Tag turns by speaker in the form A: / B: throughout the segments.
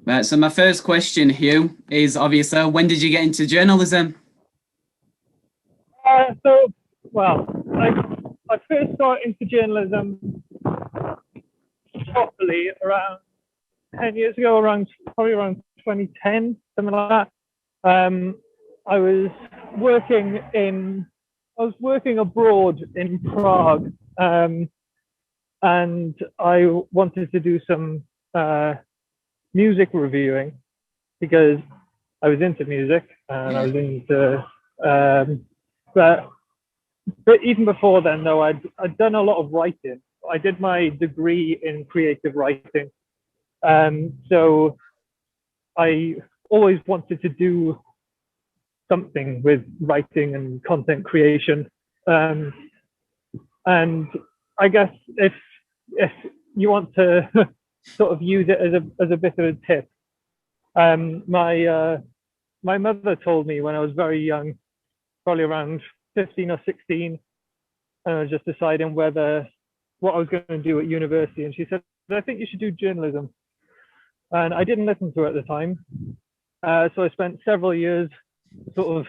A: Right, so my first question, Hugh, is obviously when did you get into journalism?
B: Well, I first got into journalism properly around 10 years ago, probably around 2010, something like that. I was working abroad in Prague, and I wanted to do some music reviewing because I was into music and I was into, but even before then, though, I'd done a lot of writing. I did my degree in creative writing, so I always wanted to do something with writing and content creation. And I guess if you want to sort of use it as a bit of a tip, my mother told me when I was very young, probably around 15 or 16, and I was just deciding what I was going to do at university, and she said, I think you should do journalism. And I didn't listen to her at the time. So I spent several years sort of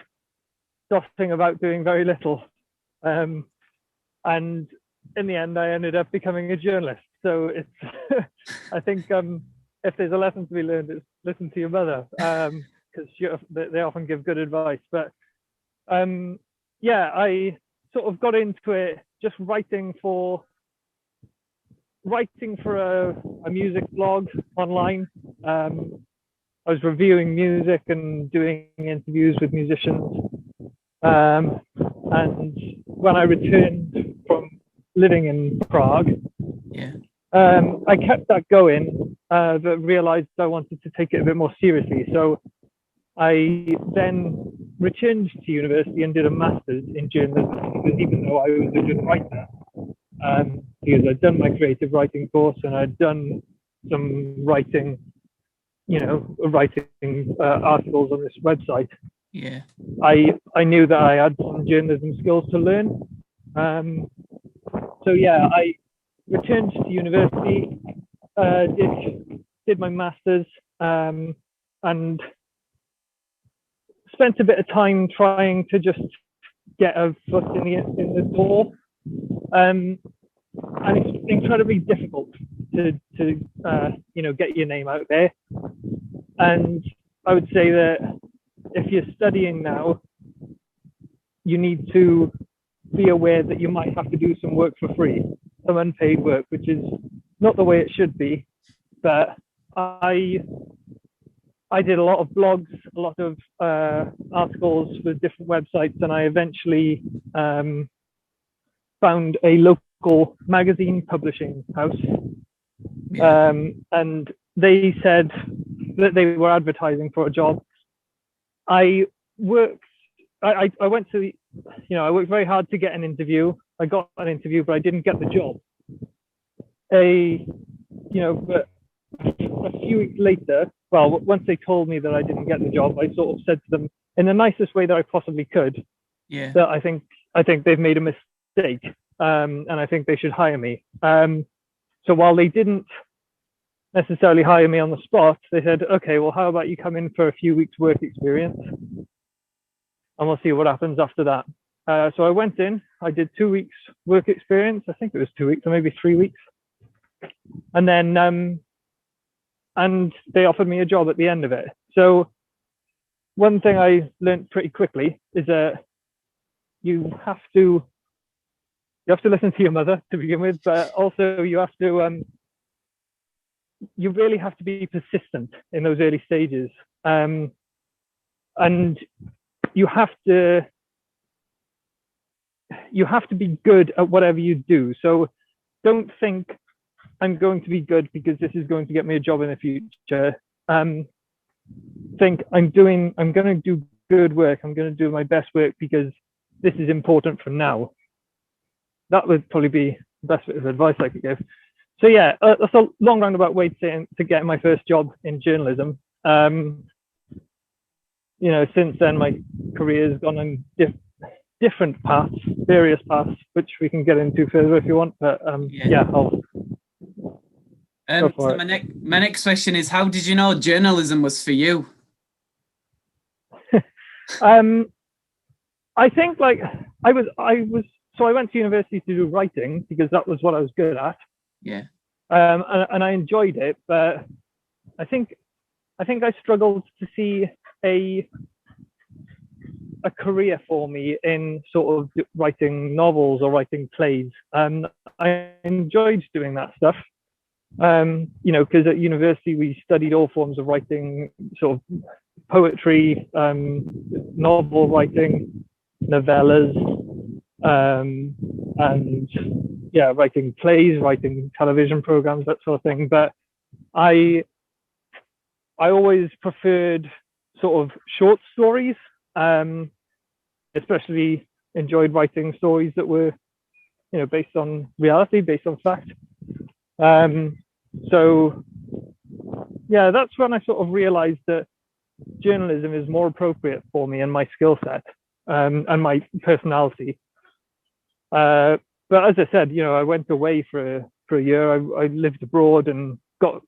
B: dossing about doing very little. And in the end, I ended up becoming a journalist. So it's, I think if there's a lesson to be learned, it's listen to your mother, because they often give good advice. But yeah, I sort of got into it just writing for a music blog online. I was reviewing music and doing interviews with musicians. And when I returned from living in Prague, I kept that going, but realized I wanted to take it a bit more seriously. So I then returned to university and did a master's in journalism, because even though I was a good writer, because I'd done my creative writing course and I'd done some writing, articles on this website.
A: Yeah.
B: I knew that I had some journalism skills to learn. So yeah, I returned to university, did my master's, and spent a bit of time trying to just get a foot in the door. And it's incredibly difficult to get your name out there. And I would say that if you're studying now, you need to be aware that you might have to do some work for free, some unpaid work, which is not the way it should be. But I did a lot of blogs, a lot of articles with different websites, and I eventually found a local magazine publishing house. And they said that they were advertising for a job. I worked very hard to get an interview. I got an interview, but I didn't get the job. But a few weeks later, well, once they told me that I didn't get the job, I sort of said to them in the nicest way that I possibly could, that I think they've made a mistake, and I think they should hire me. So while they didn't necessarily hire me on the spot, they said, okay, well, how about you come in for a few weeks work experience, and we'll see what happens after that. So I went in, I did 2 weeks work experience. I think it was 2 weeks or maybe 3 weeks. And then, and they offered me a job at the end of it. So one thing I learned pretty quickly is that you have to listen to your mother to begin with, but also you really have to be persistent in those early stages. And you have to be good at whatever you do. So don't think I'm going to be good because this is going to get me a job in the future. Think I'm going to do good work. I'm going to do my best work because this is important for now. That would probably be the best bit of advice I could give. So yeah, that's a long roundabout way to get my first job in journalism. Since then my career has gone on different paths, various paths, which we can get into further if you want. But
A: So my next question is, how did you know journalism was for you?
B: I think like I went to university to do writing because that was what I was good at.
A: Yeah.
B: And I enjoyed it, but I think I struggled to see a career for me in sort of writing novels or writing plays. I enjoyed doing that stuff. You know, because at university we studied all forms of writing, sort of poetry, novel writing, novellas, and yeah, writing plays, writing television programs, that sort of thing. But I always preferred sort of short stories, especially enjoyed writing stories that were, you know, based on reality, based on fact. So yeah, that's when I sort of realized that journalism is more appropriate for me and my skill set, and my personality. But as I said, you know, I went away for a year. I lived abroad and got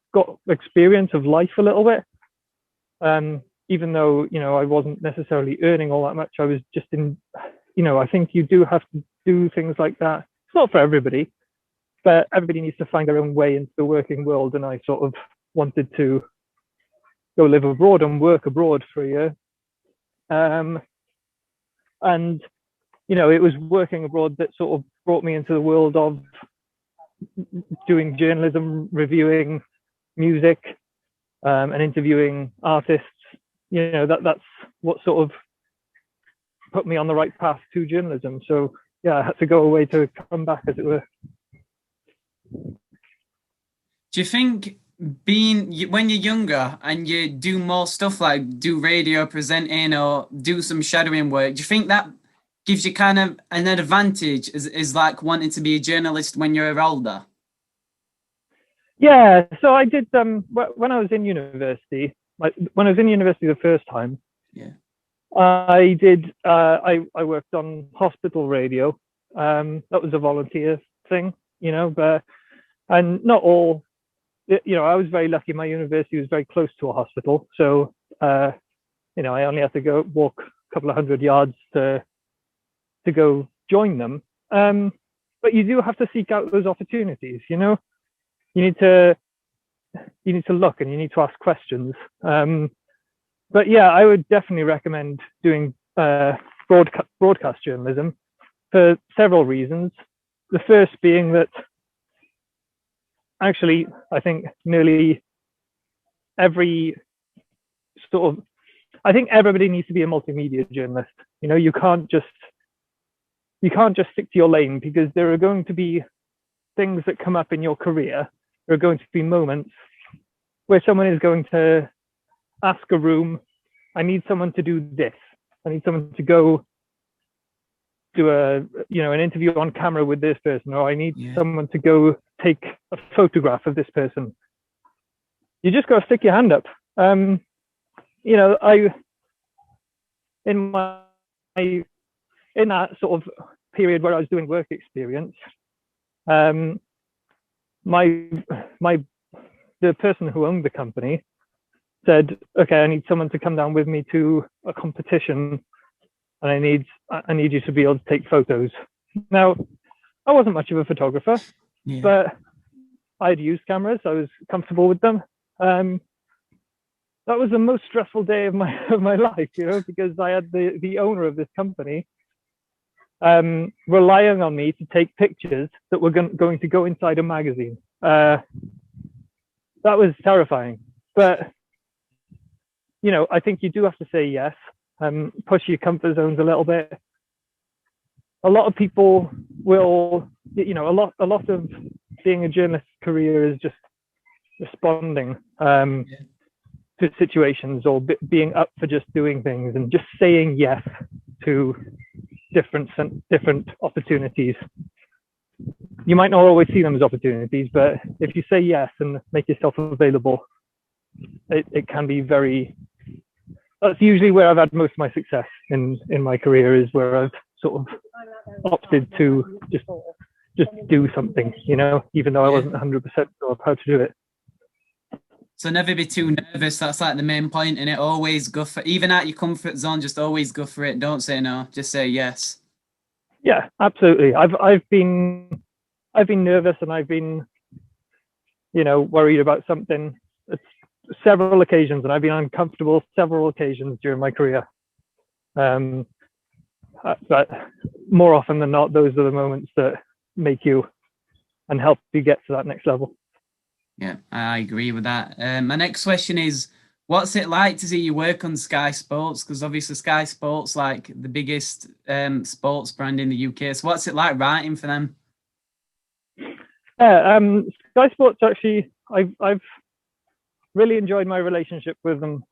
B: experience of life a little bit. Even though, you know, I wasn't necessarily earning all that much, I was just in, you know, I think you do have to do things like that. It's not for everybody, but everybody needs to find their own way into the working world. And I sort of wanted to go live abroad and work abroad for a year. And, you know, it was working abroad that sort of brought me into the world of doing journalism, reviewing music, and interviewing artists. You know, that's what sort of put me on the right path to journalism. So yeah, I had to go away to come back, as it were.
A: Do you think when you're younger and you do more stuff like do radio presenting or do some shadowing work, do you think that gives you kind of an advantage is like wanting to be a journalist when you're older?
B: Yeah, so I did when I was in university, when I was in university the first time,
A: yeah,
B: I did I worked on hospital radio. That was a volunteer thing, you know, but and not all, you know, I was very lucky. My university was very close to a hospital, so you know, I only had to walk a couple of 100 yards to go join them. But you do have to seek out those opportunities, you know. You need to look and you need to ask questions. But yeah, I would definitely recommend doing broadcast journalism for several reasons. The first being that actually, I think nearly every sort of, I think everybody needs to be a multimedia journalist. You know, you can't just stick to your lane, because there are going to be things that come up in your career. There are going to be moments where someone is going to ask a room, I need someone to do this. I need someone to go do an interview on camera with this person, or I need someone to go take a photograph of this person. You just got to stick your hand up. You know, in that sort of period where I was doing work experience, the person who owned the company said, okay, I need someone to come down with me to a competition, and I need you to be able to take photos. Now, I wasn't much of a photographer, but I'd used cameras. I was comfortable with them. That was the most stressful day of my life, you know, because I had the owner of this company relying on me to take pictures that were going to go inside a magazine. That was terrifying. But, you know, I think you do have to say yes, push your comfort zones a little bit. A lot of people will, you know, a lot of being a journalist career is just responding to situations, or being up for just doing things and just saying yes to different opportunities. You might not always see them as opportunities, but if you say yes and make yourself available, it can be very, that's usually where I've had most of my success in my career, is where I've sort of opted to just do something, you know, even though I wasn't 100% sure of how to do it.
A: So never be too nervous. That's like the main point, and it always go for even at your comfort zone. Just always go for it. Don't say no. Just say yes.
B: Yeah, absolutely. I've been nervous, and I've been, worried about something several occasions, and I've been uncomfortable several occasions during my career. But more often than not, those are the moments that make you and help you get to that next level.
A: Yeah, I agree with that. My next question is, what's it like to see you work on Sky Sports? Because obviously Sky Sports like the biggest sports brand in the UK. So what's it like writing for them?
B: Yeah, Sky Sports actually, I've really enjoyed my relationship with them.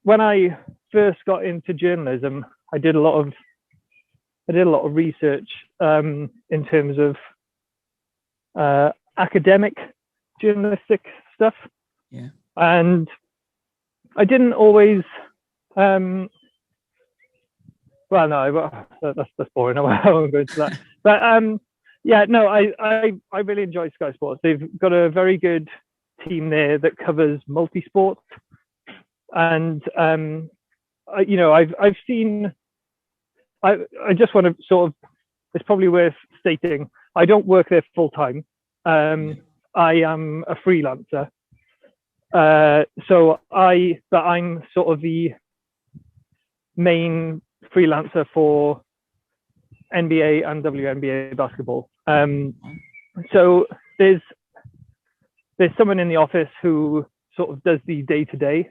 B: When I first got into journalism, I did a lot of research in terms of academic journalistic stuff.
A: Yeah.
B: And I didn't always well, no, that's boring. I won't go into that. But yeah, no, I really enjoy Sky Sports. They've got a very good team there that covers multi-sport, and I've seen. I just want to sort of. It's probably worth stating. I don't work there full time. I am a freelancer. But I'm sort of the main freelancer for NBA and WNBA basketball. So there's someone in the office who sort of does the day to day,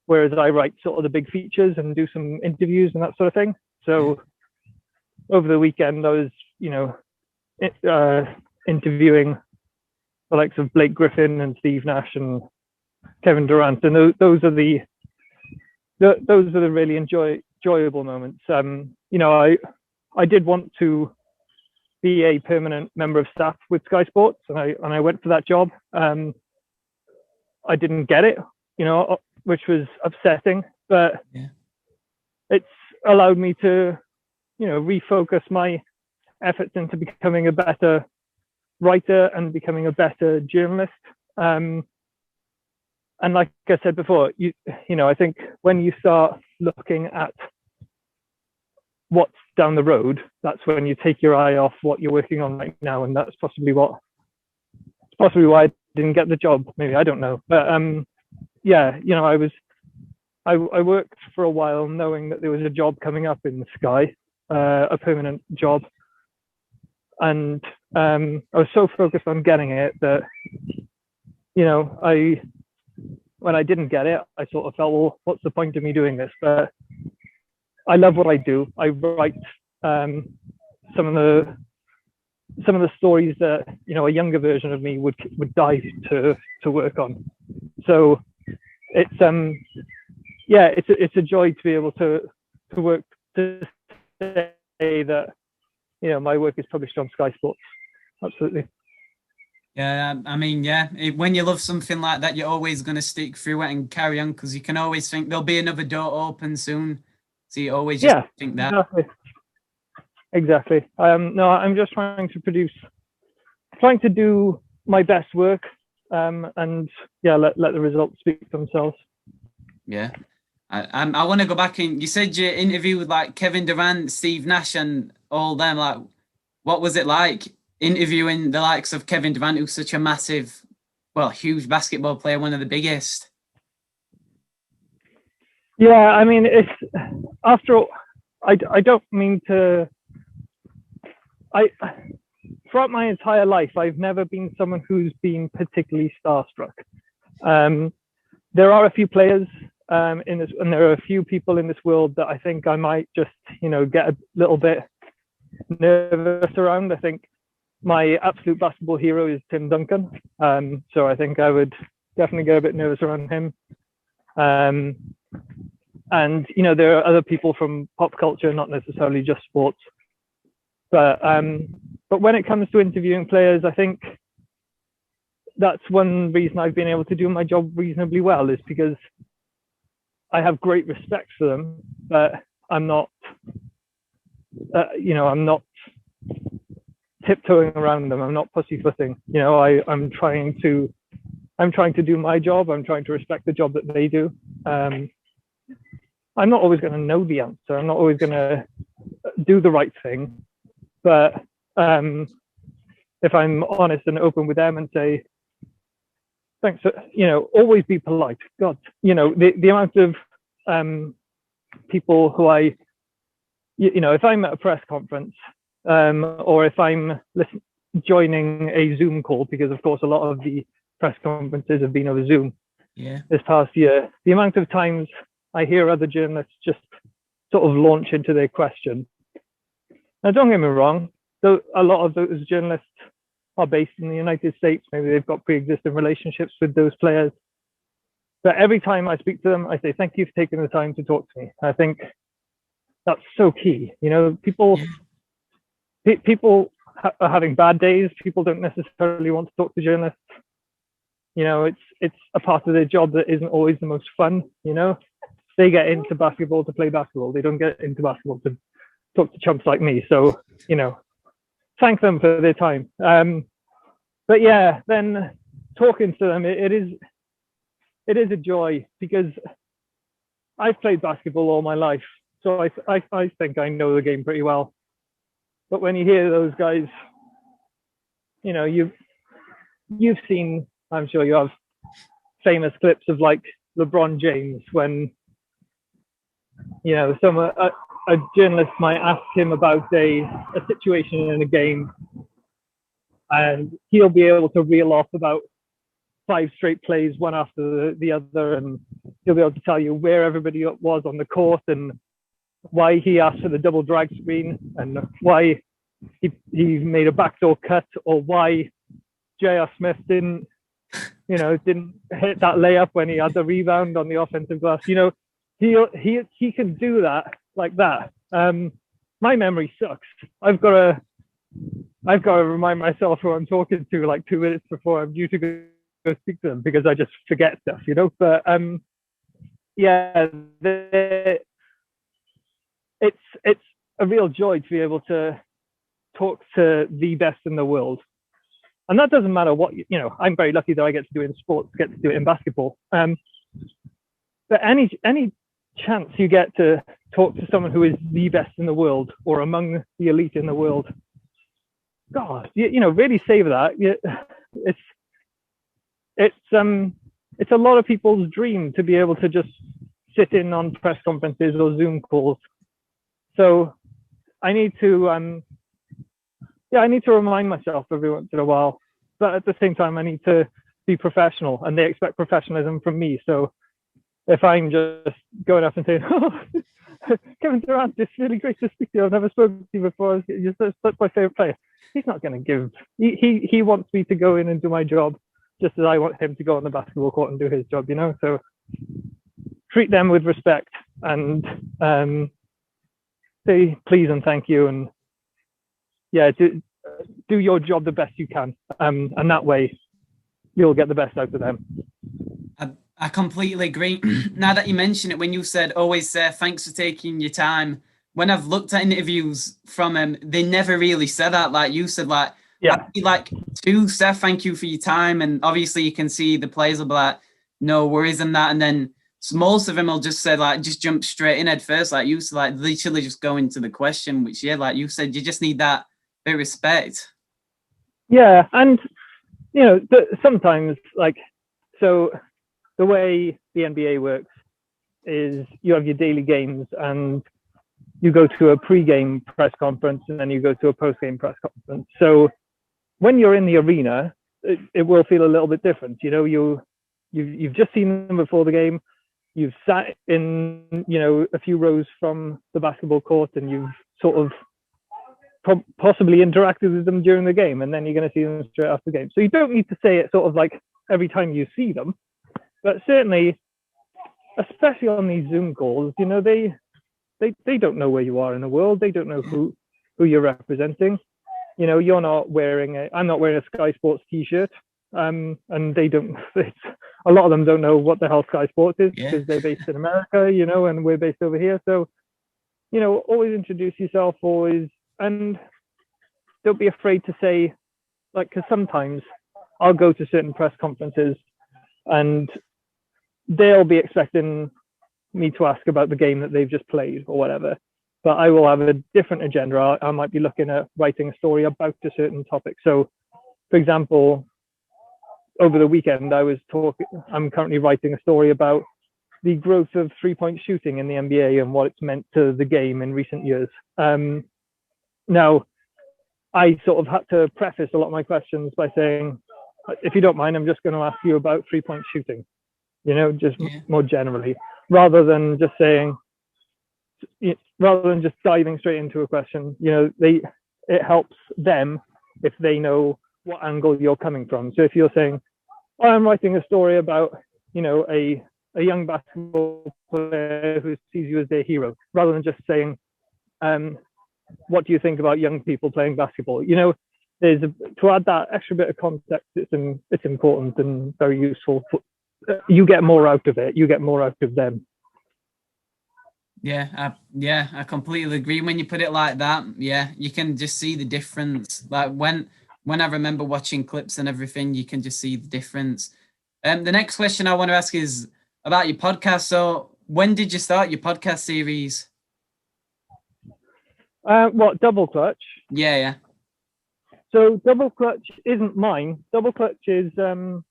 B: whereas I write sort of the big features and do some interviews and that sort of thing. So over the weekend, I was, interviewing the likes of Blake Griffin and Steve Nash and Kevin Durant, and those are the really enjoyable moments. I did want to be a permanent member of staff with Sky Sports, and I went for that job. I didn't get it, which was upsetting, but it's allowed me to, refocus my efforts into becoming a better writer and becoming a better journalist. And like I said before, I think when you start looking at what's down the road, that's when you take your eye off what you're working on right now, and that's possibly why I didn't get the job. Maybe, I don't know, but I worked for a while knowing that there was a job coming up in the Sky, a permanent job, and I was so focused on getting it that when I didn't get it, I sort of felt, well, what's the point of me doing this? But I love what I do. I write some of the stories that a younger version of me would die to work on. So it's it's a joy to be able to work, to say that my work is published on Sky Sports. Absolutely.
A: Yeah, I mean, when you love something like that, you're always going to stick through it and carry on, because you can always think there'll be another door open soon. So you always just think that.
B: Exactly. No, I'm just trying to do my best work, and let the results speak for themselves.
A: Yeah. I want to go back in. You said you interviewed with like Kevin Durant, Steve Nash, and all them. Like, what was it like interviewing the likes of Kevin Durant, who's such a massive, huge basketball player, one of the biggest?
B: Yeah, I mean, it's after all, I don't mean to. Throughout my entire life, I've never been someone who's been particularly starstruck. There are a few players in this, and there are a few people in this world that I think I might just, get a little bit nervous around. I think my absolute basketball hero is Tim Duncan. So I think I would definitely get a bit nervous around him. And there are other people from pop culture, not necessarily just sports. But when it comes to interviewing players, I think that's one reason I've been able to do my job reasonably well, is because I have great respect for them, but I'm not, I'm not tiptoeing around them. I'm not pussyfooting. You know, I'm trying to do my job. I'm trying to respect the job that they do. I'm not always going to know the answer. I'm not always going to do the right thing. But if I'm honest and open with them and say, thanks, you know, always be polite. God, you know, the amount of people who you know, if I'm at a press conference or if I'm joining a Zoom call, because of course a lot of the press conferences have been over Zoom this past year, the amount of times I hear other journalists just sort of launch into their question. Now, don't get me wrong, though a lot of those journalists are based in the United States. Maybe they've got pre-existing relationships with those players. But every time I speak to them, I say, thank you for taking the time to talk to me. I think that's so key. You know, people are having bad days. People don't necessarily want to talk to journalists. You know, it's a part of their job that isn't always the most fun. You know, they get into basketball to play basketball. They don't get into basketball to talk to chumps like me. So, you know, thank them for their time. But yeah, then talking to them, it is a joy, because I've played basketball all my life. So I think I know the game pretty well. But when you hear those guys, you know, you've seen, I'm sure you have, famous clips of like LeBron James when, you know, a journalist might ask him about a situation in a game, and he'll be able to reel off about 5 straight plays, one after the other, and he'll be able to tell you where everybody was on the court and why he asked for the double drag screen and why he made a backdoor cut, or why J.R. Smith didn't hit that layup when he had the rebound on the offensive glass. You know, he can do that like that. My memory sucks. I've got to remind myself who I'm talking to like 2 minutes before I'm due to go speak to them, because I just forget stuff, you know. But yeah, it's a real joy to be able to talk to the best in the world. And that doesn't matter what, you know, I'm very lucky that I get to do it in sports, get to do it in basketball. But any chance you get to talk to someone who is the best in the world or among the elite in the world, God, you know, really savor that. It's a lot of people's dream to be able to just sit in on press conferences or Zoom calls. So I need to remind myself every once in a while, but at the same time, I need to be professional, and they expect professionalism from me. So if I'm just going up and saying, "Oh, Kevin Durant, it's really great to speak to you. I've never spoken to you before. You're such my favorite player," he's not going to give. He wants me to go in and do my job, just as I want him to go on the basketball court and do his job. You know, so treat them with respect and say please and thank you, and yeah, do your job the best you can, and that way you'll get the best out of them.
A: I completely agree. Now that you mention it, when you said always say thanks for taking your time, when I've looked at interviews from him, they never really said that. Like you said, like,
B: yeah,
A: I'd be like, Seth, thank you for your time. And obviously you can see the players will be like, no worries and that. And then most of them will just say, like, just jump straight in head first. Like you said, like literally just go into the question, which, yeah, like you said, you just need that bit of respect.
B: Yeah. And, you know, sometimes, like, so the way the NBA works is you have your daily games and you go to a pre-game press conference and then you go to a post-game press conference. So when you're in the arena, it will feel a little bit different. You know, you've just seen them before the game. You've sat in, you know, a few rows from the basketball court, and you've sort of possibly interacted with them during the game, and then you're going to see them straight after the game. So you don't need to say it sort of like every time you see them, but certainly, especially on these Zoom calls, you know, they don't know where you are in the world. They don't know who you're representing. You know, I'm not wearing a Sky Sports t-shirt, and they don't. A lot of them don't know what the hell Sky Sports is, because they're based in America, you know, and we're based over here. So, you know, always introduce yourself, and don't be afraid to say, like, because sometimes I'll go to certain press conferences and they'll be expecting me to ask about the game that they've just played or whatever, but I will have a different agenda. I might be looking at writing a story about a certain topic. So, for example, over the weekend, I'm currently writing a story about the growth of three-point shooting in the NBA and what it's meant to the game in recent years. Now, I sort of had to preface a lot of my questions by saying, if you don't mind, I'm just going to ask you about three-point shooting, more generally, rather than just diving straight into a question. It helps them if they know what angle you're coming from. So if you're saying, oh, I'm writing a story about, a young basketball player who sees you as their hero, rather than just saying, what do you think about young people playing basketball? To add that extra bit of context, it's important and very useful. You get more out of it. You get more out of them.
A: Yeah, I completely agree. When you put it like that, yeah, you can just see the difference. Like when I remember watching clips and everything, you can just see the difference. The next question I want to ask is about your podcast. So when did you start your podcast series?
B: What, Double Clutch?
A: Yeah.
B: So Double Clutch isn't mine. Double Clutch has been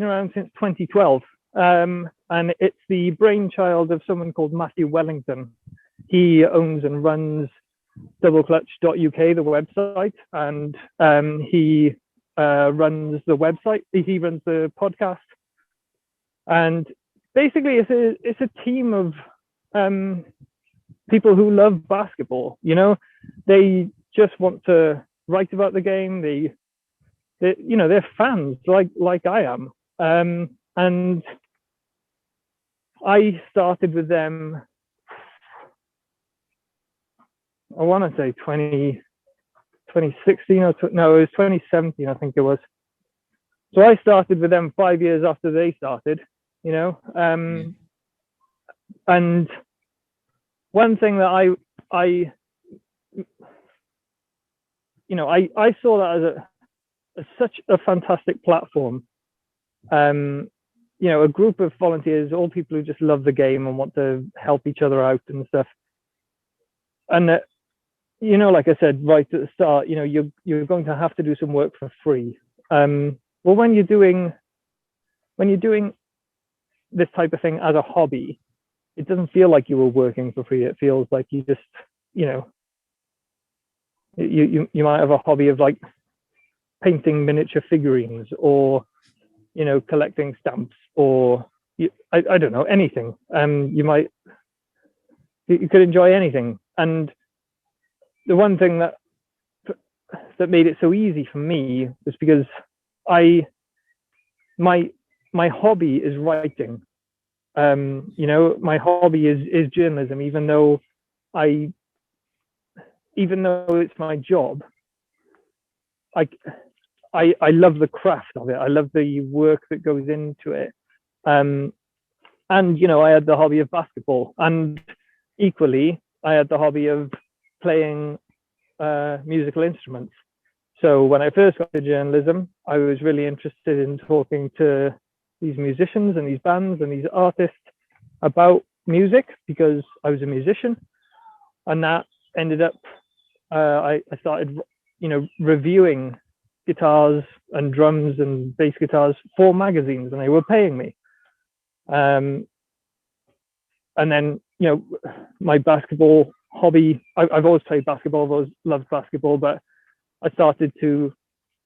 B: around since 2012. And it's the brainchild of someone called Matthew Wellington. He owns and runs doubleclutch.uk, the website, and he runs the website. He runs the podcast, and basically it's a team of people who love basketball. They just want to write about the game. They're fans like I am, and I started with them, I want to say 2016 or no, it was 2017, I think it was. So I started with them 5 years after they started, and one thing that I saw that as such a fantastic platform. A group of volunteers, all people who just love the game and want to help each other out and stuff. And like I said right at the start, you're going to have to do some work for free. Well, when you're doing this type of thing as a hobby, it doesn't feel like you were working for free. It feels like you just, you might have a hobby of like painting miniature figurines or collecting stamps, or I don't know, anything. You could enjoy anything. And the one thing that made it so easy for me was because my hobby is writing. My hobby is journalism, even though it's my job. I love the craft of it. I love the work that goes into it. And I had the hobby of basketball, and equally I had the hobby of playing musical instruments. So when I first got to journalism, I was really interested in talking to these musicians and these bands and these artists about music, because I was a musician. And that ended up, I started, reviewing guitars and drums and bass guitars for magazines, and they were paying me. And then, my basketball hobby, I've always played basketball, I've always loved basketball, but I started to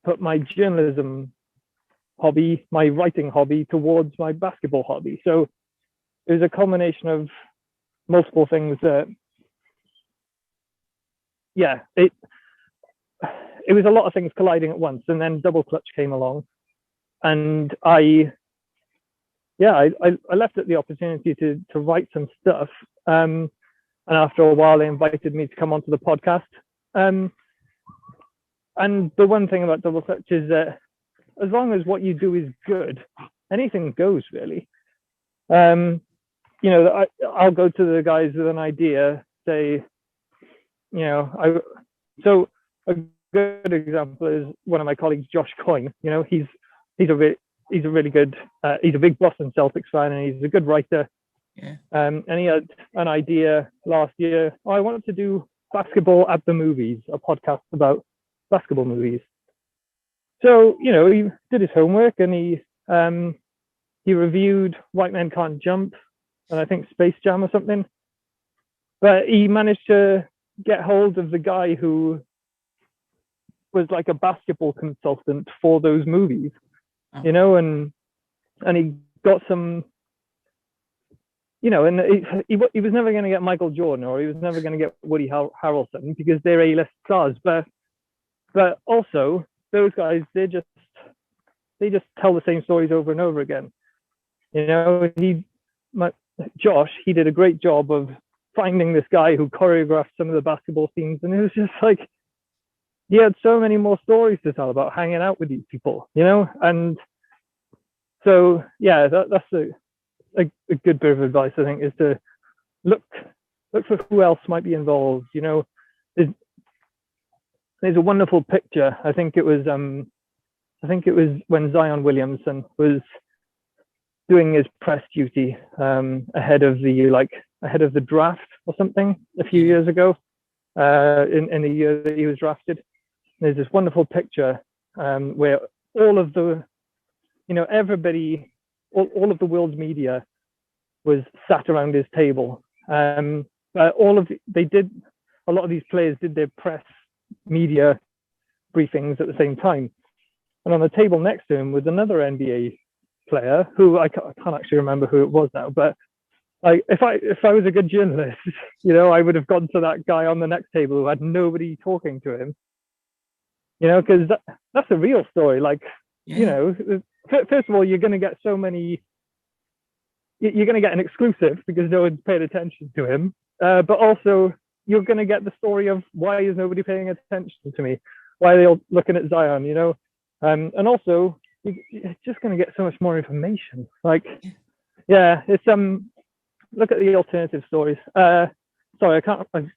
B: put my journalism hobby, my writing hobby, towards my basketball hobby. So it was a combination of multiple things that, it was a lot of things colliding at once. And then Double Clutch came along, and I left it the opportunity to write some stuff. And after a while, they invited me to come onto the podcast. And the one thing about Double Clutch is that as long as what you do is good, anything goes, really. I'll go to the guys with an idea, say, So a good example is one of my colleagues, Josh Coyne. You know, he's a really good, he's a big Boston Celtics fan, and he's a good writer.
A: Yeah.
B: And he had an idea last year. Oh, I wanted to do basketball at the movies, a podcast about basketball movies. So, you know, he did his homework, and he reviewed White Men Can't Jump, and I think Space Jam or something. But he managed to get hold of the guy who was like a basketball consultant for those movies, you know, and he got some, you know, and he was never going to get Michael Jordan, or he was never going to get Woody Harrelson, because they're A-list stars. But also those guys, they just tell the same stories over and over again. You know, Josh, he did a great job of finding this guy who choreographed some of the basketball scenes, and it was just like, he had so many more stories to tell about hanging out with these people, you know. And so, yeah, that's a good bit of advice, I think, is to look for who else might be involved. You know, there's a wonderful picture. I think it was when Zion Williamson was doing his press duty ahead of the draft or something a few years ago, in the year that he was drafted. There's this wonderful picture where all of the, you know, everybody, all of the world's media was sat around his table. A lot of these players did their press media briefings at the same time. And on the table next to him was another NBA player who I can't actually remember who it was now, but like, if I was a good journalist, you know, I would have gone to that guy on the next table who had nobody talking to him. You know, because that's a real story. Like, you know, first of all, you're going to get you're going to get an exclusive because no one's paid attention to him. But also, you're going to get the story of, why is nobody paying attention to me? Why are they all looking at Zion? You know, and also you're just going to get so much more information. Like, yeah, it's look at the alternative stories. Sorry, I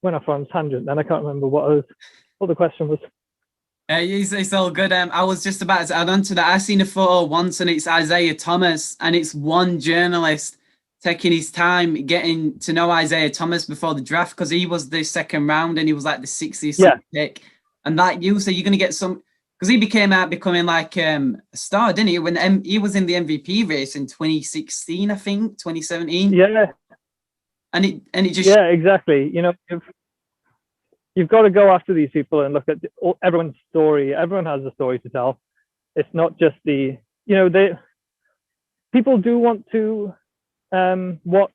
B: went off on a tangent. Then I can't remember what the question was.
A: It's all good. I was just about to add on to that. I seen a photo once, and it's Isaiah Thomas, and it's one journalist taking his time getting to know Isaiah Thomas before the draft, because he was the second round and he was like the 60th pick. And that so you're gonna get some, because he becoming like a star, didn't he? When he was in the MVP race in 2016, I think 2017.
B: Yeah.
A: And it just
B: exactly. You know, you've got to go after these people and look at everyone's story. Everyone has a story to tell. It's not just people do want to watch,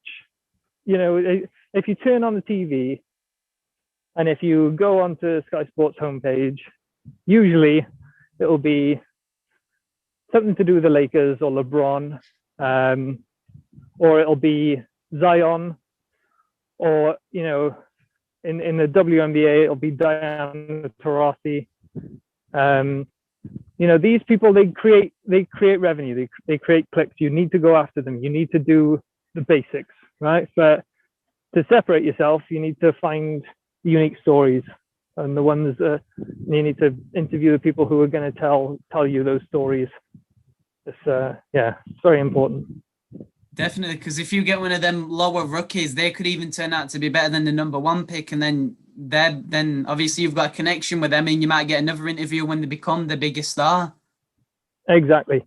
B: you know, if you turn on the TV and if you go onto Sky Sports homepage, usually it'll be something to do with the Lakers or LeBron, or it'll be Zion, or, you know, in the WNBA, it'll be Diana Taurasi. You know, these people, they create revenue, they create clicks. You need to go after them. You need to do the basics, right? But to separate yourself, you need to find unique stories, and the ones that you need to interview the people who are going to tell you those stories. It's very important.
A: Definitely, because if you get one of them lower rookies, they could even turn out to be better than the number one pick, and then obviously you've got a connection with them, and you might get another interview when they become the biggest star.
B: Exactly.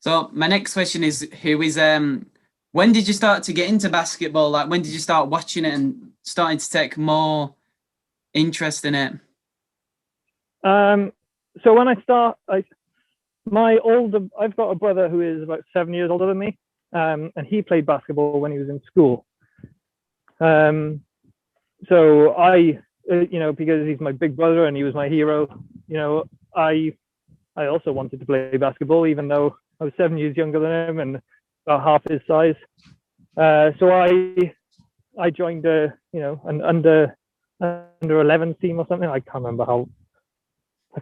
A: So my next question is, when did you start to get into basketball? Like, when did you start watching it and starting to take more interest in it?
B: So when I've got a brother who is about 7 years older than me, and he played basketball when he was in school. So I, you know, because he's my big brother and he was my hero, you know, I also wanted to play basketball, even though I was 7 years younger than him and about half his size. So I joined an under 11 team or something. I can't remember how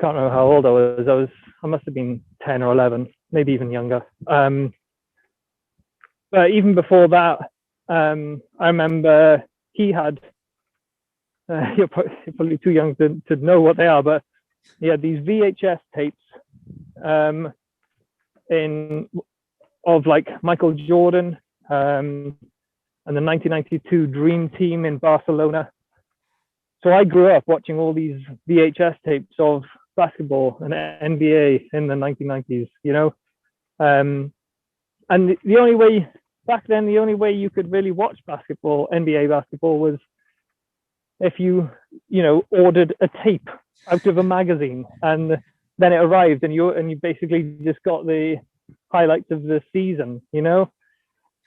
B: old I was. I must have been 10 or 11, maybe even younger. But even before that, I remember he had you're probably too young to know what they are, but he had these VHS tapes of like Michael Jordan and the 1992 Dream Team in Barcelona. So I grew up watching all these VHS tapes of basketball and NBA in the 1990s, you know. And the only way back then, the only way you could really watch basketball, NBA basketball, was if you ordered a tape out of a magazine, and then it arrived, and you basically just got the highlights of the season, you know.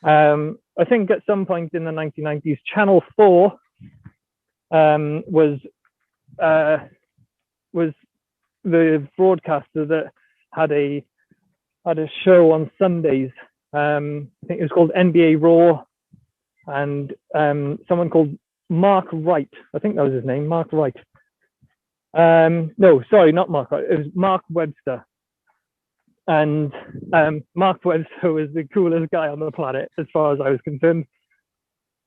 B: I think at some point in the 1990s, Channel 4 was the broadcaster that had a show on Sundays. I think it was called NBA Raw, and someone called Mark Wright, I think that was his name, Mark Wright. No, sorry, not Mark Wright. It was Mark Webster. And Mark Webster was the coolest guy on the planet, as far as I was concerned.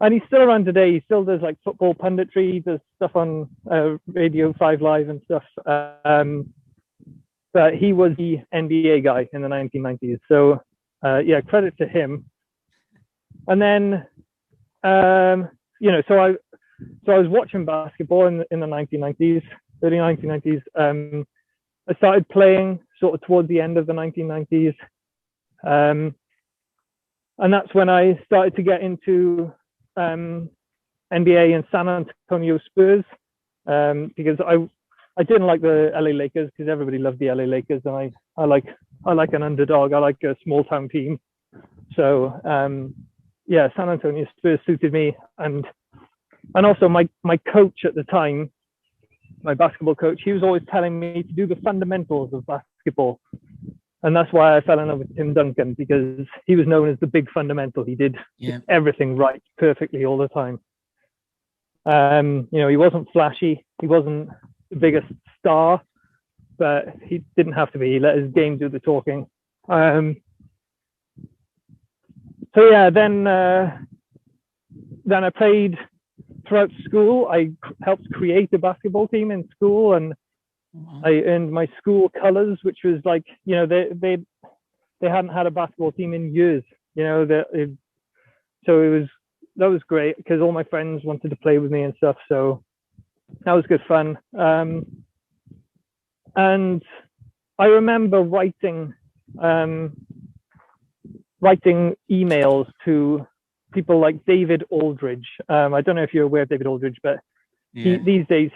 B: And he's still around today. He still does like football punditry, he does stuff on Radio 5 Live and stuff. But he was the NBA guy in the 1990s. So yeah, credit to him. And then, so I was watching basketball in the 1990s, early 1990s. I started playing sort of towards the end of the 1990s. And that's when I started to get into NBA and San Antonio Spurs, because I didn't like the LA Lakers, because everybody loved the LA Lakers, and I like an underdog. I like a small town team. So yeah, San Antonio Spurs suited me, and also my coach at the time, my basketball coach, he was always telling me to do the fundamentals of basketball. And that's why I fell in love with Tim Duncan, because he was known as the big fundamental. He did everything right perfectly all the time. He wasn't flashy. He wasn't the biggest star, but he didn't have to be. He let his game do the talking. So yeah, then I played throughout school. I helped create a basketball team in school, and I earned my school colors, which was like, they hadn't had a basketball team in years, so that was great, because all my friends wanted to play with me and stuff. So that was good fun. And I remember writing emails to people like David Aldridge. I don't know if you're aware of David Aldridge, but these days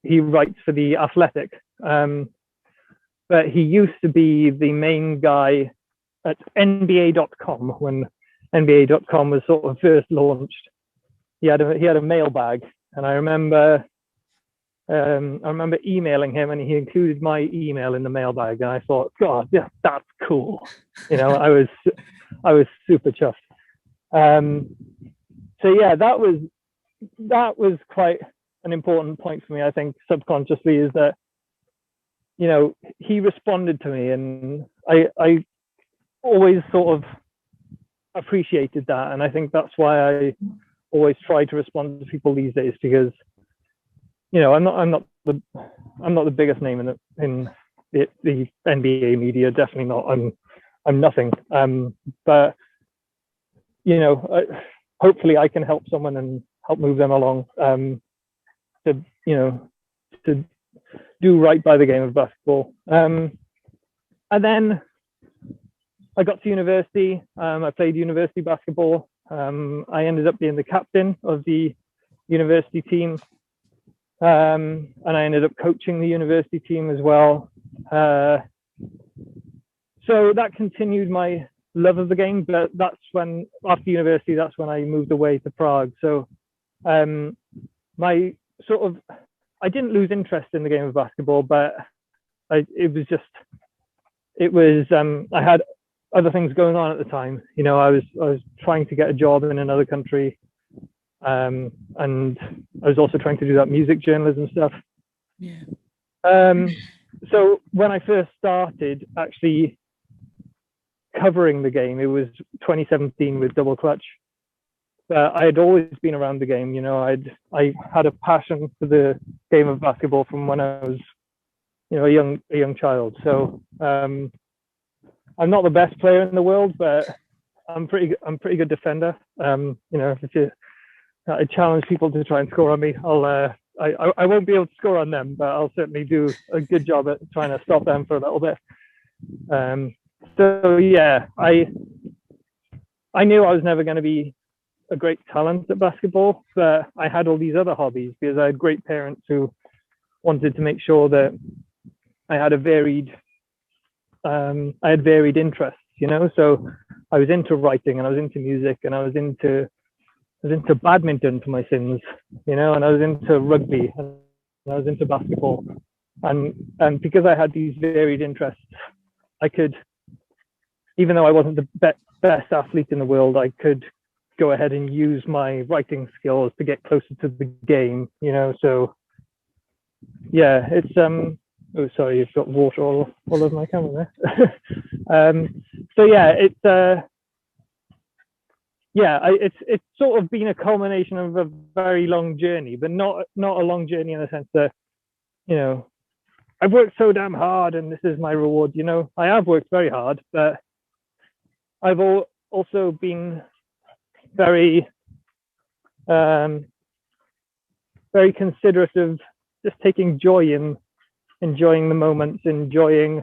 B: he writes for The Athletic. But he used to be the main guy at NBA.com when NBA.com was sort of first launched. He had a mailbag, and I remember emailing him, and he included my email in the mailbag, and I thought, God, yeah, that's cool. I was super chuffed. So yeah, that was quite an important point for me, I think, subconsciously, is that, he responded to me, and I always sort of appreciated that. And I think that's why I always try to respond to people these days, because, I'm not the biggest name in the NBA media, definitely not. I'm nothing. But hopefully I can help someone and help move them along, to do right by the game of basketball. And then I got to university. I played university basketball. I ended up being the captain of the university team. And I ended up coaching the university team as well. So that continued my love of the game, but that's when, after university, that's when I moved away to Prague. So I didn't lose interest in the game of basketball, but I had other things going on at the time. I was trying to get a job in another country, and I was also trying to do that music journalism stuff. So when I first started actually covering the game, it was 2017 with Double Clutch, I had always been around the game. I had a passion for the game of basketball from when I was, a young child. So I'm not the best player in the world, but I'm pretty good defender. If I challenge people to try and score on me, I won't be able to score on them, but I'll certainly do a good job at trying to stop them for a little bit. So yeah, I knew I was never going to be a great talent at basketball, but I had all these other hobbies because I had great parents who wanted to make sure that I had varied interests, So I was into writing, and I was into music, and I was into badminton for my sins, and I was into rugby, and I was into basketball, and because I had these varied interests, I could, even though I wasn't the best athlete in the world, I could go ahead and use my writing skills to get closer to the game, So yeah, it's oh, sorry, you've got water all over my camera there. So yeah, it's sort of been a culmination of a very long journey, but not a long journey in the sense that, I've worked so damn hard and this is my reward. I have worked very hard, but I've also been very, very considerate of just taking joy in enjoying the moments, enjoying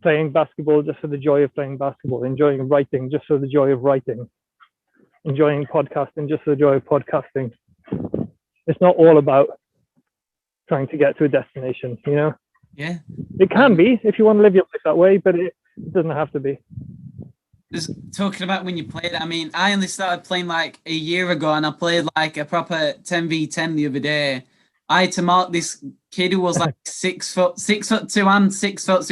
B: playing basketball just for the joy of playing basketball, enjoying writing just for the joy of writing, enjoying podcasting just for the joy of podcasting. It's not all about trying to get to a destination,
A: Yeah.
B: It can be if you want to live your life that way, but it doesn't have to be.
A: Just talking about when you played, I mean, I only started playing like a year ago, and I played like a proper 10v10 the other day. I had to mark this kid who was like 6'2" and 6 foot.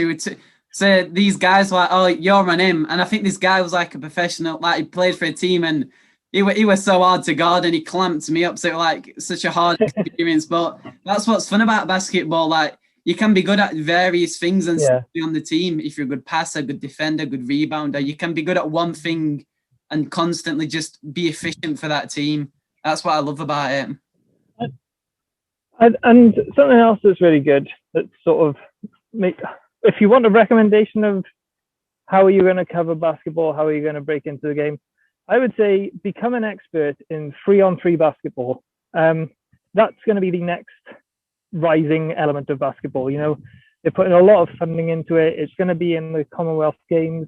A: So these guys were like, "Oh, you're on him," and I think this guy was like a professional, like he played for a team, and he was so hard to guard, and he clamped me up. So like such a hard experience, but that's what's fun about basketball. Like you can be good at various things and still be on the team. If you're a good passer, good defender, good rebounder, you can be good at one thing and constantly just be efficient for that team. That's what I love about it.
B: And something else that's really good that sort of if you want a recommendation of how are you going to cover basketball, how are you going to break into the game, I would say become an expert in 3-on-3 basketball. That's going to be the next rising element of basketball. They're putting a lot of funding into it. It's going to be in the Commonwealth Games.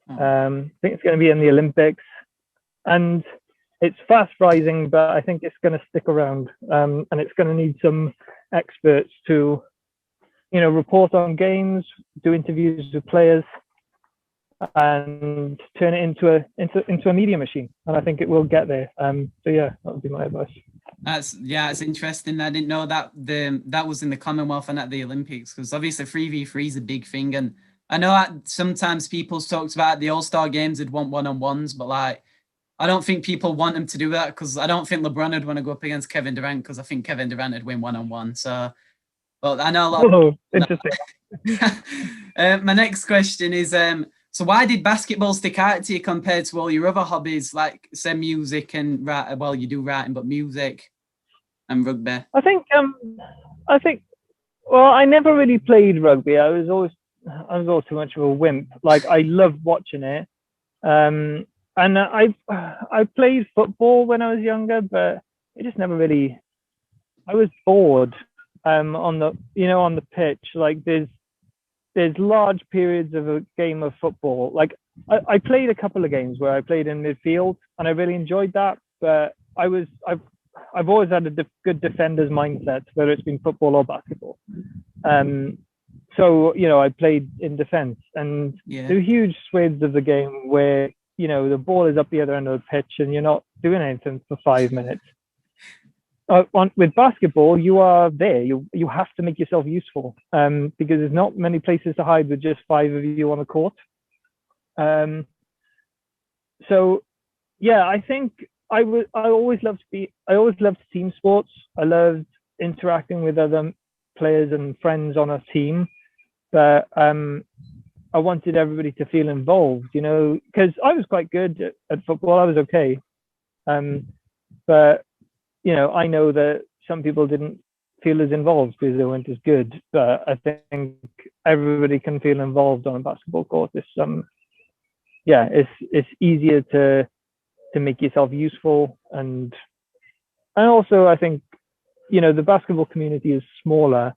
B: I think it's going to be in the Olympics, and it's fast rising, but I think it's going to stick around, and it's going to need some experts to, report on games, do interviews with players, and turn it into a media machine. And I think it will get there. So yeah, that would be my advice.
A: It's interesting. I didn't know that that was in the Commonwealth and at the Olympics, because obviously 3v3 is a big thing, and I know that sometimes people talked about the All-Star games would want one-on-ones, but like I don't think people want them to do that, because I don't think LeBron would want to go up against Kevin Durant, because I think Kevin Durant would win one-on-one. So, well, I know a lot.
B: Interesting.
A: My next question is, so why did basketball stick out to you compared to all your other hobbies, like say music and well, you do writing, but music and rugby?
B: I think, well, I never really played rugby. I was always too much of a wimp. Like I loved watching it. And I played football when I was younger, but it just never really. I was bored on the pitch. Like there's large periods of a game of football. Like I played a couple of games where I played in midfield, and I really enjoyed that. But I've always had a good defender's mindset, whether it's been football or basketball. So I played in defense, and there are huge swathes of the game where the ball is up the other end of the pitch and you're not doing anything for 5 minutes. With basketball, you are there. You have to make yourself useful because there's not many places to hide with just 5 of you on the court. So yeah, I think I always loved team sports. I loved interacting with other players and friends on a team, but I wanted everybody to feel involved, because I was quite good at football. I was okay, But I know that some people didn't feel as involved because they weren't as good. But I think everybody can feel involved on a basketball court. It's easier to make yourself useful, and also I think the basketball community is smaller,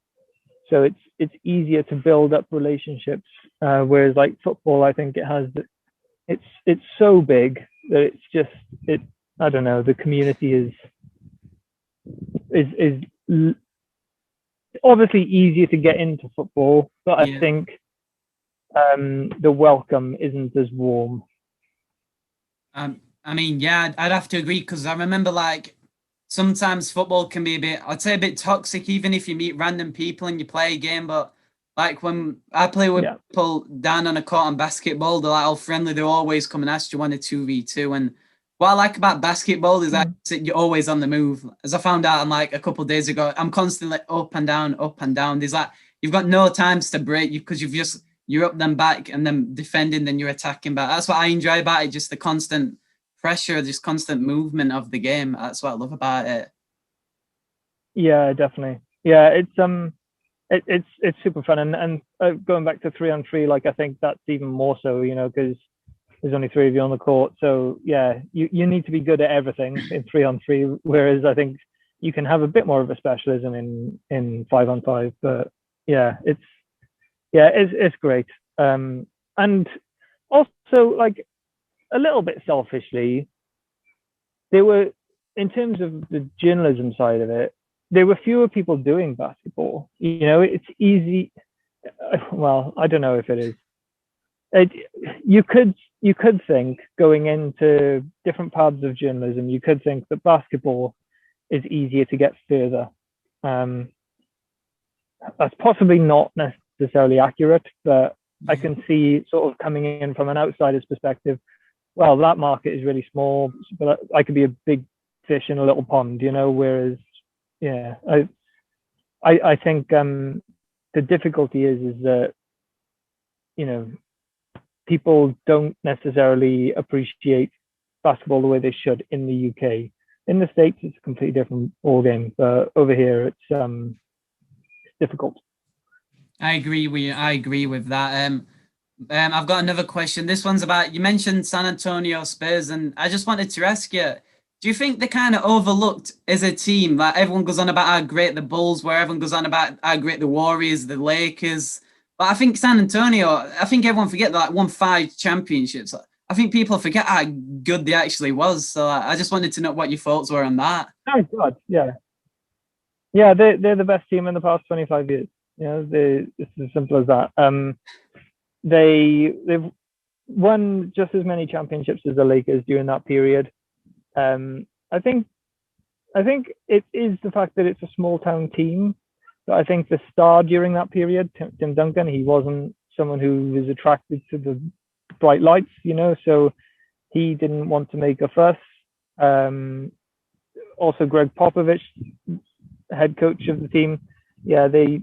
B: so it's easier to build up relationships. Whereas like football, I think it's so big that I don't know, the community is obviously easier to get into football, but I think the welcome isn't as warm.
A: I mean, yeah, I'd have to agree, because I remember like sometimes football can be I'd say a bit toxic, even if you meet random people and you play a game. But like when I play with people down on a court on basketball, they're like all friendly. They're always come and ask you 1 or 2v2. And what I like about basketball is that you're always on the move. As I found out like a couple of days ago, I'm constantly up and down, up and down. There's like, you've got no times to break because you're up then back and then defending, then you're attacking back. That's what I enjoy about it, just the constant pressure, just constant movement of the game. That's what I love about it.
B: Yeah, definitely. Yeah, it's super fun, and going back to 3-on-3, like I think that's even more so, because there's only 3 of you on the court. So yeah, you need to be good at everything in 3-on-3, whereas I think you can have a bit more of a specialism in 5-on-5. But yeah, it's great. And also, like, a little bit selfishly, in terms of the journalism side of it, there were fewer people doing basketball. It's easy. Well, I don't know if it is. You could think, going into different paths of journalism, you could think that basketball is easier to get further. That's possibly not necessarily accurate, but I can see, sort of coming in from an outsider's perspective, well, that market is really small, but I could be a big fish in a little pond, whereas, yeah, I think the difficulty is that, people don't necessarily appreciate basketball the way they should in the UK. In the States, it's a completely different ballgame, but over here, it's difficult.
A: I agree with that. I've got another question. This one's about, you mentioned San Antonio Spurs, and I just wanted to ask you, do you think they're kind of overlooked as a team? Like, everyone goes on about how great the Bulls were, everyone goes on about how great the Warriors, the Lakers. But I think San Antonio, I think everyone forget that, like, won 5 championships. I think people forget how good they actually was. So I just wanted to know what your thoughts were on that.
B: Oh God, yeah. Yeah, they're the best team in the past 25 years. It's as simple as that. They've won just as many championships as the Lakers during that period. I think it is the fact that it's a small town team. But I think the star during that period, Tim Duncan, he wasn't someone who was attracted to the bright lights, so he didn't want to make a fuss. Also, Greg Popovich, head coach of the team, yeah, they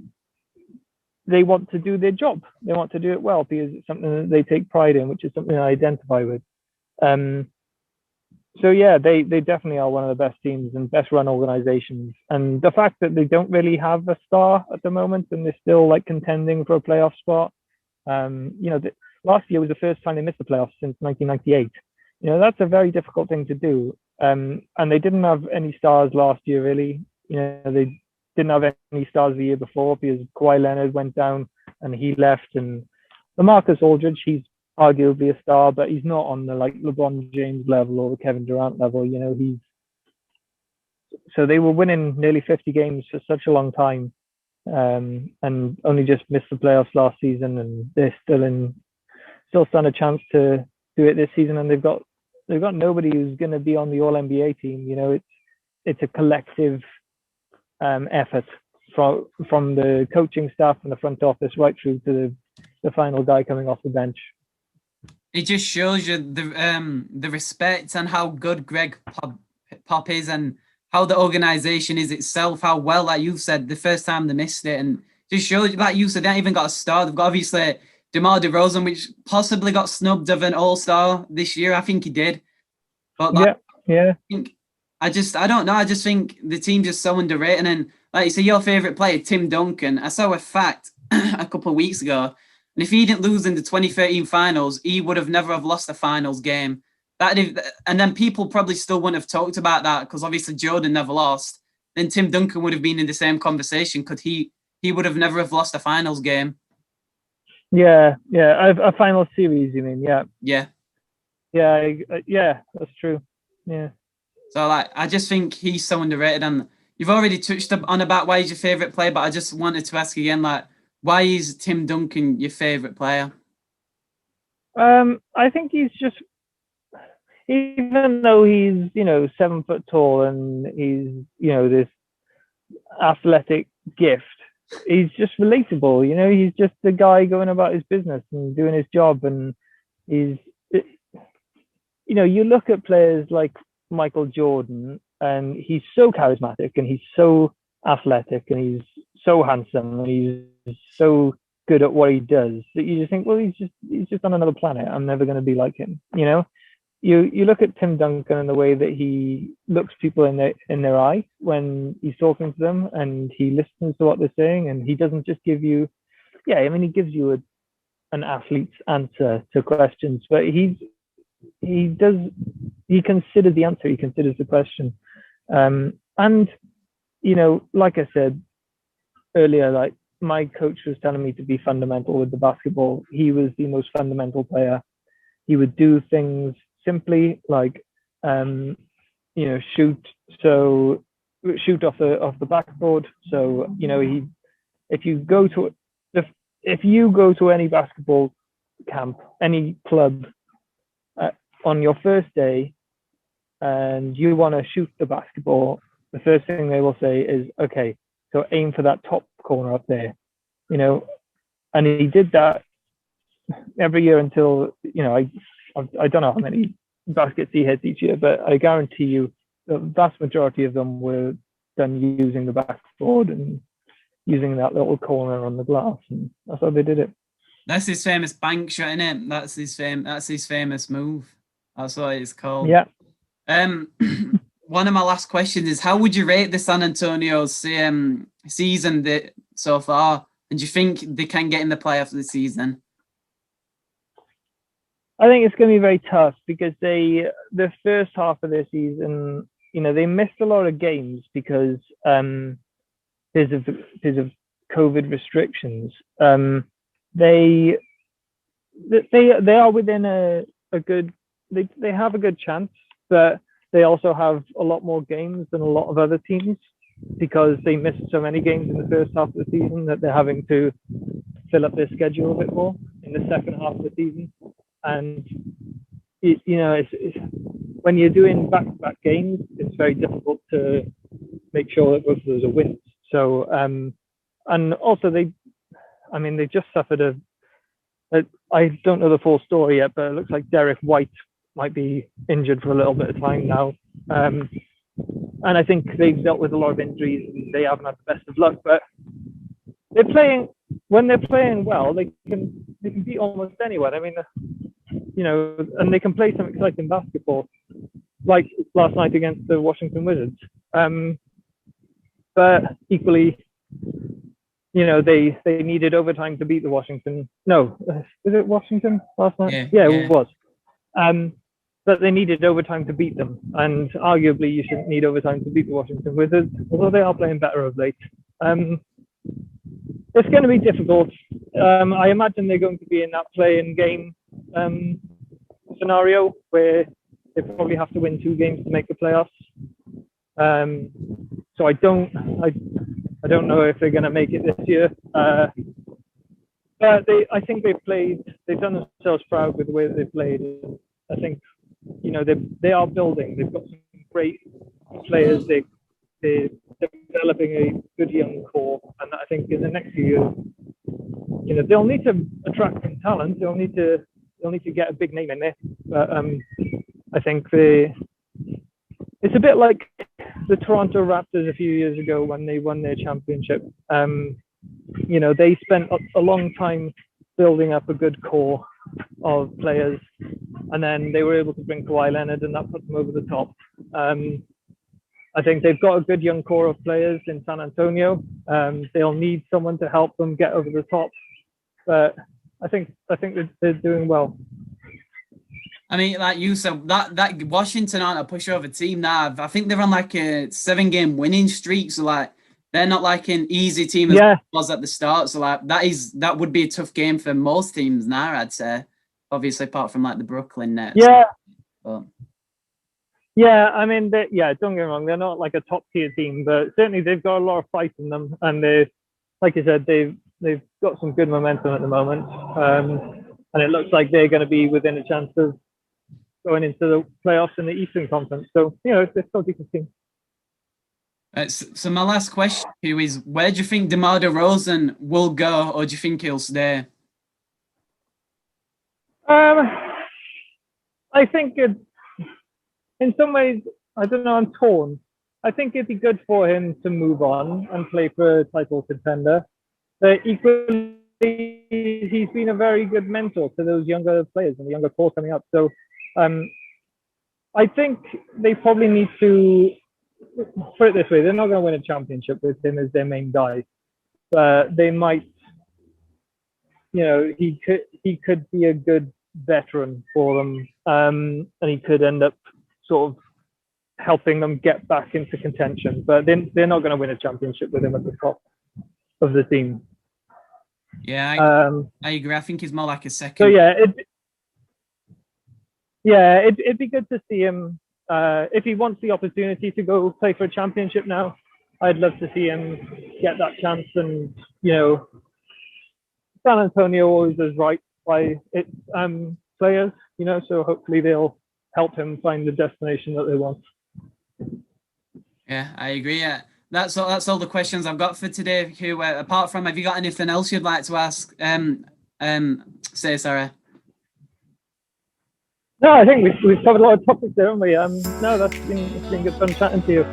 B: want to do their job. They want to do it well because it's something that they take pride in, which is something I identify with. So yeah, they definitely are one of the best teams and best run organizations. And the fact that they don't really have a star at the moment and they're still like contending for a playoff spot. Last year was the first time they missed the playoffs since 1998. That's a very difficult thing to do. And they didn't have any stars last year, really. They didn't have any stars the year before because Kawhi Leonard went down and he left. And LaMarcus Aldridge, he's arguably a star, but he's not on the like LeBron James level or the Kevin Durant level. So they were winning nearly 50 games for such a long time, and only just missed the playoffs last season, and they're still stand a chance to do it this season. And they've got nobody who's going to be on the All NBA team. It's a collective effort from the coaching staff and the front office right through to the final guy coming off the bench.
A: It just shows you the respect and how good Greg Pop is, and how the organization is itself, how well, like you said, the first time they missed it, and just shows you, like you said, they haven't even got a star. They've got obviously DeMar DeRozan, which possibly got snubbed of an all-star this year. I think he did. But
B: Yeah.
A: I don't know. I just think the team's just so underrated. And like you say, your favorite player, Tim Duncan. I saw a fact a couple of weeks ago, and if he didn't lose in the 2013 finals, he would have never have lost a finals game. And then people probably still wouldn't have talked about that because obviously Jordan never lost. Then Tim Duncan would have been in the same conversation because he would have never have lost a finals game.
B: Yeah, a final series, you mean? Yeah.
A: Yeah.
B: Yeah, that's true. Yeah.
A: So like, I just think he's so underrated, and you've already touched on about why he's your favorite player, but I just wanted to ask again, like, why is Tim Duncan your favorite player?
B: I think he's just, even though he's 7 foot tall and he's this athletic gift, he's just relatable. He's just a guy going about his business and doing his job, and he's you look at players like Michael Jordan, and he's so charismatic and he's so athletic and he's so handsome and he's so good at what he does that you just think, well, he's just on another planet. I'm never going to be like him. You look at Tim Duncan and the way that he looks people in their eye when he's talking to them, and he listens to what they're saying, and he doesn't just give you, he gives you an athlete's answer to questions, but he considers the answer, he considers the question, and like I said earlier, like my coach was telling me to be fundamental with the basketball. He was the most fundamental player. He would do things simply, like shoot off the backboard. So if you go to any basketball camp, any club, on your first day, and you want to shoot the basketball, the first thing they will say is, okay, so aim for that top corner up there, and he did that every year until, I don't know how many baskets he hits each year, but I guarantee you the vast majority of them were done using the backboard and using that little corner on the glass, and that's how they did it.
A: That's his famous bank shot, isn't it? That's his famous move. That's what it's called.
B: Yeah.
A: One of my last questions is, how would you rate the San Antonio's season so far? And do you think they can get in the playoffs this season?
B: I think it's going to be very tough because the first half of their season, they missed a lot of games because because of COVID restrictions. They are within a good. They have a good chance, but they also have a lot more games than a lot of other teams because they missed so many games in the first half of the season that they're having to fill up their schedule a bit more in the second half of the season. And it's when you're doing back-to-back games, it's very difficult to make sure that both of those are wins. So and also they just suffered I don't know the full story yet, but it looks like Derek White might be injured for a little bit of time now. And I think they've dealt with a lot of injuries and they haven't had the best of luck, but when they're playing well, they can beat almost anyone. I mean, and they can play some exciting basketball, like last night against the Washington Wizards. But equally, they needed overtime to beat the Washington. No, was it Washington last night? Yeah, it was. But they needed overtime to beat them, and arguably you shouldn't need overtime to beat the Washington Wizards, although they are playing better of late. It's going to be difficult. I imagine they're going to be in that play-in game scenario where they probably have to win 2 games to make the playoffs. So I don't know if they're going to make it this year. But I think they've done themselves proud with the way that they played. I think, they are building. They've got some great players. They're developing a good young core, and I think in the next few years, they'll need to attract some talent. They'll need to get a big name in there. But I think it's a bit like the Toronto Raptors a few years ago when they won their championship. They spent a long time building up a good core of players, and then they were able to bring Kawhi Leonard, and that put them over the top. I think they've got a good young core of players in San Antonio. They'll need someone to help them get over the top, but I think they're doing well.
A: I mean, like you said, that Washington aren't a pushover team now. I think they're on like a 7-game winning streak, so like they're not like an easy team as it was at the start. So like that would be a tough game for most teams now, I'd say. Obviously, apart from like the Brooklyn Nets.
B: Yeah.
A: But...
B: yeah, I mean, don't get me wrong, they're not like a top tier team, but certainly they've got a lot of fight in them, and like you said, they've got some good momentum at the moment, and it looks like they're going to be within a chance of going into the playoffs in the Eastern Conference. So, they're still a decent team.
A: So my last question to you is, where do you think DeMar DeRozan will go, or do you think he'll stay?
B: I think in some ways, I don't know, I'm torn. I think it'd be good for him to move on and play for a title contender. But equally, he's been a very good mentor to those younger players and the younger core coming up. So I think they probably need to put it this way: they're not going to win a championship with him as their main guy, but they might. He could be a good veteran for them, and he could end up sort of helping them get back into contention. But they're not going to win a championship with him at the top of the team.
A: Yeah, I agree. I think he's more like a second.
B: So yeah, it'd be good to see him if he wants the opportunity to go play for a championship now. I'd love to see him get that chance, and San Antonio always does right by its players, so hopefully they'll help him find the destination that they want.
A: Yeah, I agree. Yeah. That's all the questions I've got for today, Huw. Apart from, have you got anything else you'd like to ask? Say, Sarah.
B: No, I think we've covered a lot of topics there, haven't we? No, it's been good fun chatting to you.